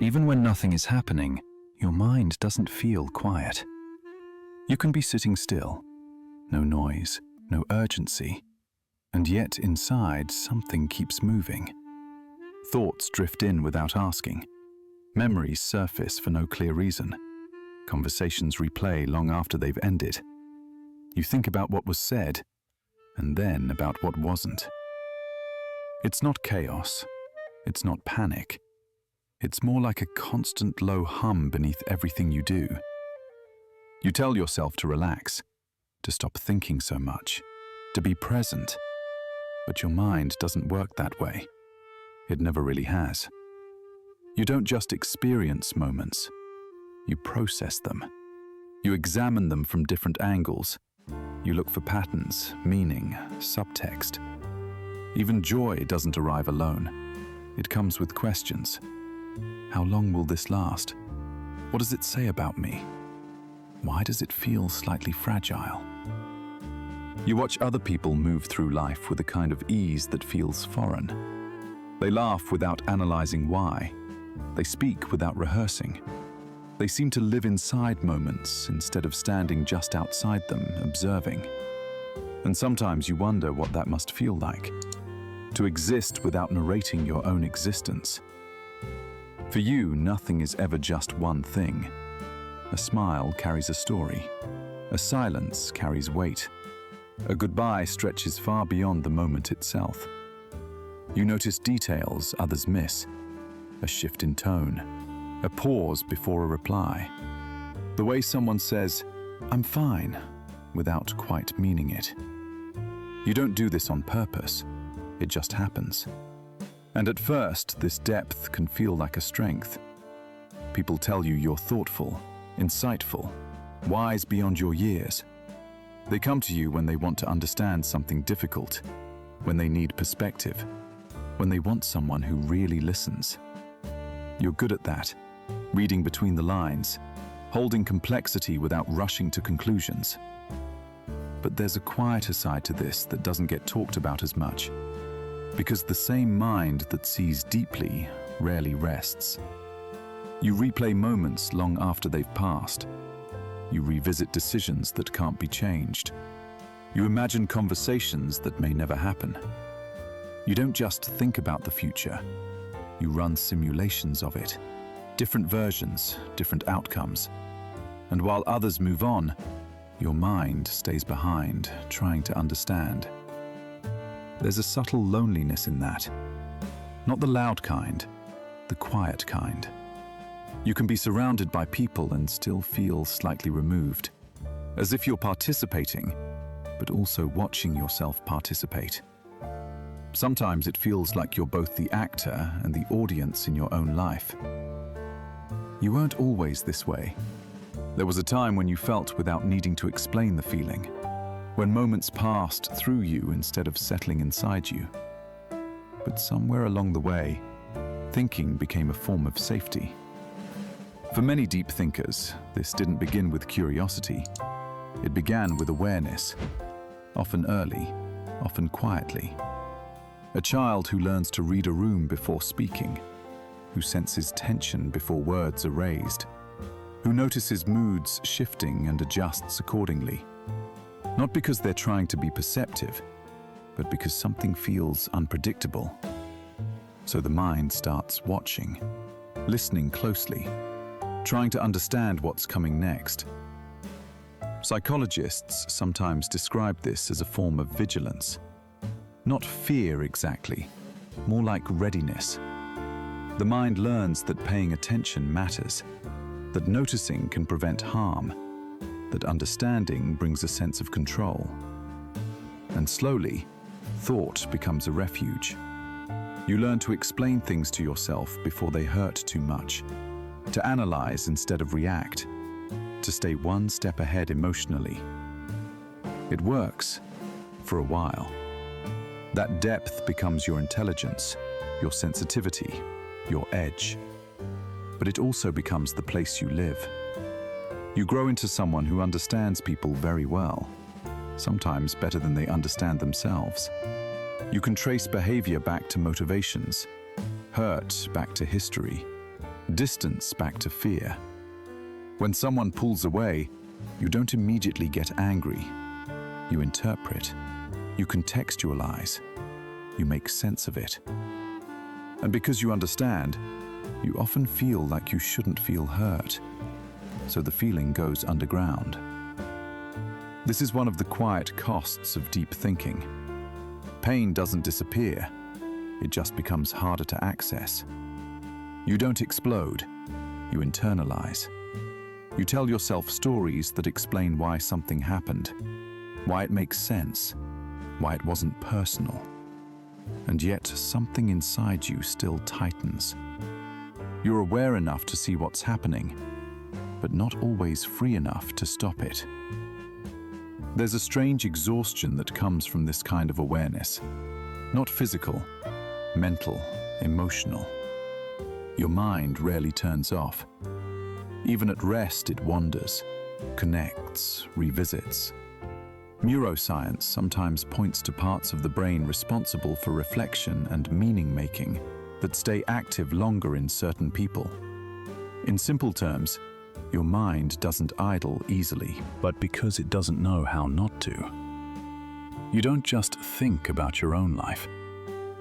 Even when nothing is happening, your mind doesn't feel quiet. You can be sitting still, no noise, no urgency, and yet inside something keeps moving. Thoughts drift in without asking. Memories surface for no clear reason. Conversations replay long after they've ended. You think about what was said, and then about what wasn't. It's not chaos. It's not panic. It's more like a constant low hum beneath everything you do. You tell yourself to relax, to stop thinking so much, to be present. But your mind doesn't work that way. It never really has. You don't just experience moments. You process them. You examine them from different angles. You look for patterns, meaning, subtext. Even joy doesn't arrive alone. It comes with questions. How long will this last? What does it say about me? Why does it feel slightly fragile? You watch other people move through life with a kind of ease that feels foreign. They laugh without analyzing why. They speak without rehearsing. They seem to live inside moments instead of standing just outside them, observing. And sometimes you wonder what that must feel like, to exist without narrating your own existence. For you, nothing is ever just one thing. A smile carries a story. A silence carries weight. A goodbye stretches far beyond the moment itself. You notice details others miss. A shift in tone. A pause before a reply. The way someone says, "I'm fine," without quite meaning it. You don't do this on purpose. It just happens. And at first, this depth can feel like a strength. People tell you you're thoughtful, insightful, wise beyond your years. They come to you when they want to understand something difficult, when they need perspective, when they want someone who really listens. You're good at that, reading between the lines, holding complexity without rushing to conclusions. But there's a quieter side to this that doesn't get talked about as much. Because the same mind that sees deeply rarely rests. You replay moments long after they've passed. You revisit decisions that can't be changed. You imagine conversations that may never happen. You don't just think about the future. You run simulations of it. Different versions, different outcomes. And while others move on, your mind stays behind, trying to understand. There's a subtle loneliness in that. Not the loud kind, the quiet kind. You can be surrounded by people and still feel slightly removed, as if you're participating, but also watching yourself participate. Sometimes it feels like you're both the actor and the audience in your own life. You weren't always this way. There was a time when you felt without needing to explain the feeling, when moments passed through you instead of settling inside you. But somewhere along the way, thinking became a form of safety. For many deep thinkers, this didn't begin with curiosity. It began with awareness, often early, often quietly. A child who learns to read a room before speaking, who senses tension before words are raised, who notices moods shifting and adjusts accordingly. Not because they're trying to be perceptive, but because something feels unpredictable. So the mind starts watching, listening closely, trying to understand what's coming next. Psychologists sometimes describe this as a form of vigilance. Not fear exactly, more like readiness. The mind learns that paying attention matters, that noticing can prevent harm, that understanding brings a sense of control. And slowly, thought becomes a refuge. You learn to explain things to yourself before they hurt too much, to analyze instead of react, to stay one step ahead emotionally. It works, for a while. That depth becomes your intelligence, your sensitivity, your edge. But it also becomes the place you live. You grow into someone who understands people very well, sometimes better than they understand themselves. You can trace behavior back to motivations, hurt back to history, distance back to fear. When someone pulls away, you don't immediately get angry. You interpret, you contextualize, you make sense of it. And because you understand, you often feel like you shouldn't feel hurt, so the feeling goes underground. This is one of the quiet costs of deep thinking. Pain doesn't disappear, it just becomes harder to access. You don't explode, you internalize. You tell yourself stories that explain why something happened, why it makes sense, why it wasn't personal. And yet something inside you still tightens. You're aware enough to see what's happening, but not always free enough to stop it. There's a strange exhaustion that comes from this kind of awareness. Not physical, mental, emotional. Your mind rarely turns off. Even at rest, it wanders, connects, revisits. Neuroscience sometimes points to parts of the brain responsible for reflection and meaning-making that stay active longer in certain people. In simple terms, your mind doesn't idle easily, but because it doesn't know how not to. You don't just think about your own life.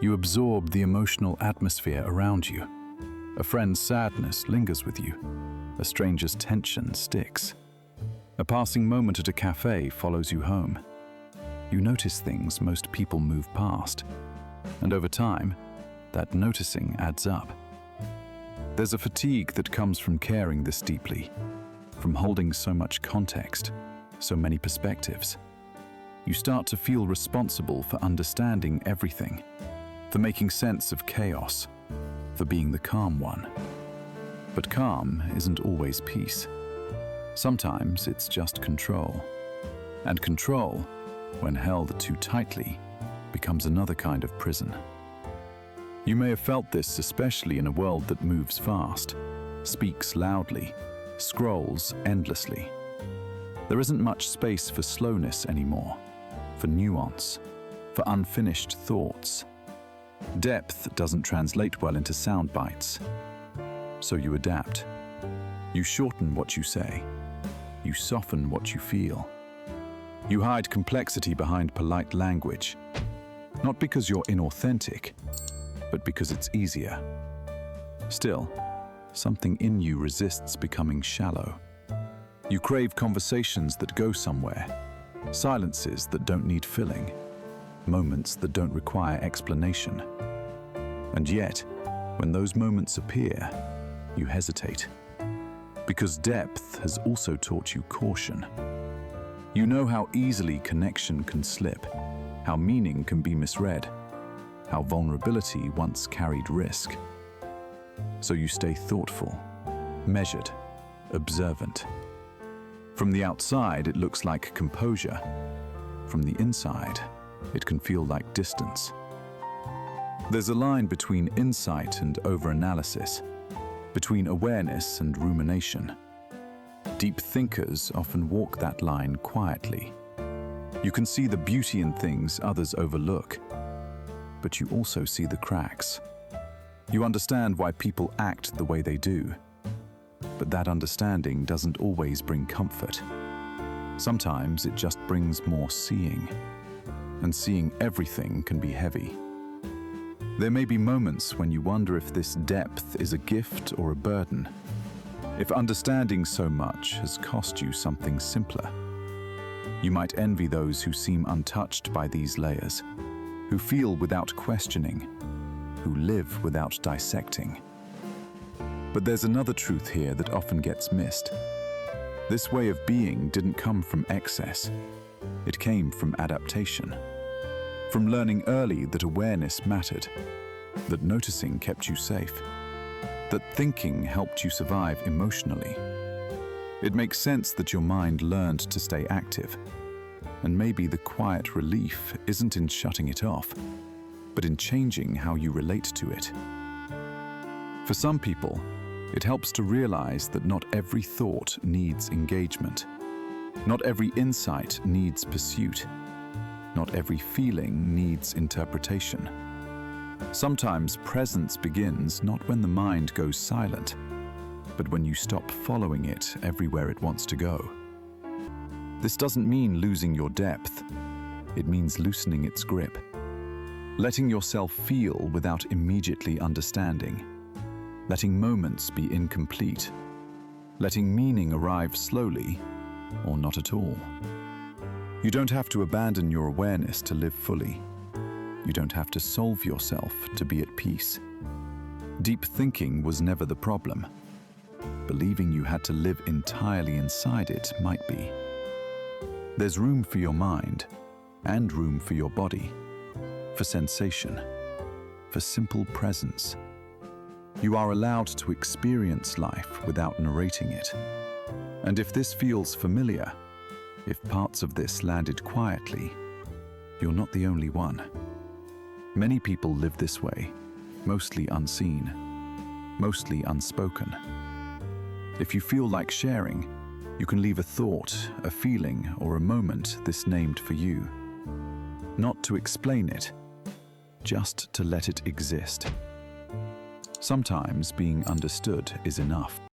You absorb the emotional atmosphere around you. A friend's sadness lingers with you. A stranger's tension sticks. A passing moment at a cafe follows you home. You notice things most people move past. And over time, that noticing adds up. There's a fatigue that comes from caring this deeply, from holding so much context, so many perspectives. You start to feel responsible for understanding everything, for making sense of chaos, for being the calm one. But calm isn't always peace. Sometimes it's just control. And control, when held too tightly, becomes another kind of prison. You may have felt this especially in a world that moves fast, speaks loudly, scrolls endlessly. There isn't much space for slowness anymore, for nuance, for unfinished thoughts. Depth doesn't translate well into sound bites. So you adapt. You shorten what you say. You soften what you feel. You hide complexity behind polite language, not because you're inauthentic, but because it's easier. Still, something in you resists becoming shallow. You crave conversations that go somewhere, silences that don't need filling, moments that don't require explanation. And yet, when those moments appear, you hesitate. Because depth has also taught you caution. You know how easily connection can slip, how meaning can be misread, how vulnerability once carried risk. So you stay thoughtful, measured, observant. From the outside, it looks like composure. From the inside, it can feel like distance. There's a line between insight and overanalysis, between awareness and rumination. Deep thinkers often walk that line quietly. You can see the beauty in things others overlook, but you also see the cracks. You understand why people act the way they do, but that understanding doesn't always bring comfort. Sometimes it just brings more seeing, and seeing everything can be heavy. There may be moments when you wonder if this depth is a gift or a burden, if understanding so much has cost you something simpler. You might envy those who seem untouched by these layers, who feel without questioning, who live without dissecting. But there's another truth here that often gets missed. This way of being didn't come from excess. It came from adaptation. From learning early that awareness mattered, that noticing kept you safe, that thinking helped you survive emotionally. It makes sense that your mind learned to stay active, and maybe the quiet relief isn't in shutting it off, but in changing how you relate to it. For some people, it helps to realize that not every thought needs engagement. Not every insight needs pursuit. Not every feeling needs interpretation. Sometimes presence begins not when the mind goes silent, but when you stop following it everywhere it wants to go. This doesn't mean losing your depth. It means loosening its grip, letting yourself feel without immediately understanding, letting moments be incomplete, letting meaning arrive slowly or not at all. You don't have to abandon your awareness to live fully. You don't have to solve yourself to be at peace. Deep thinking was never the problem. Believing you had to live entirely inside it might be. There's room for your mind and room for your body, for sensation, for simple presence. You are allowed to experience life without narrating it. And if this feels familiar, if parts of this landed quietly, you're not the only one. Many people live this way, mostly unseen, mostly unspoken. If you feel like sharing, you can leave a thought, a feeling, or a moment this named for you. Not to explain it, just to let it exist. Sometimes being understood is enough.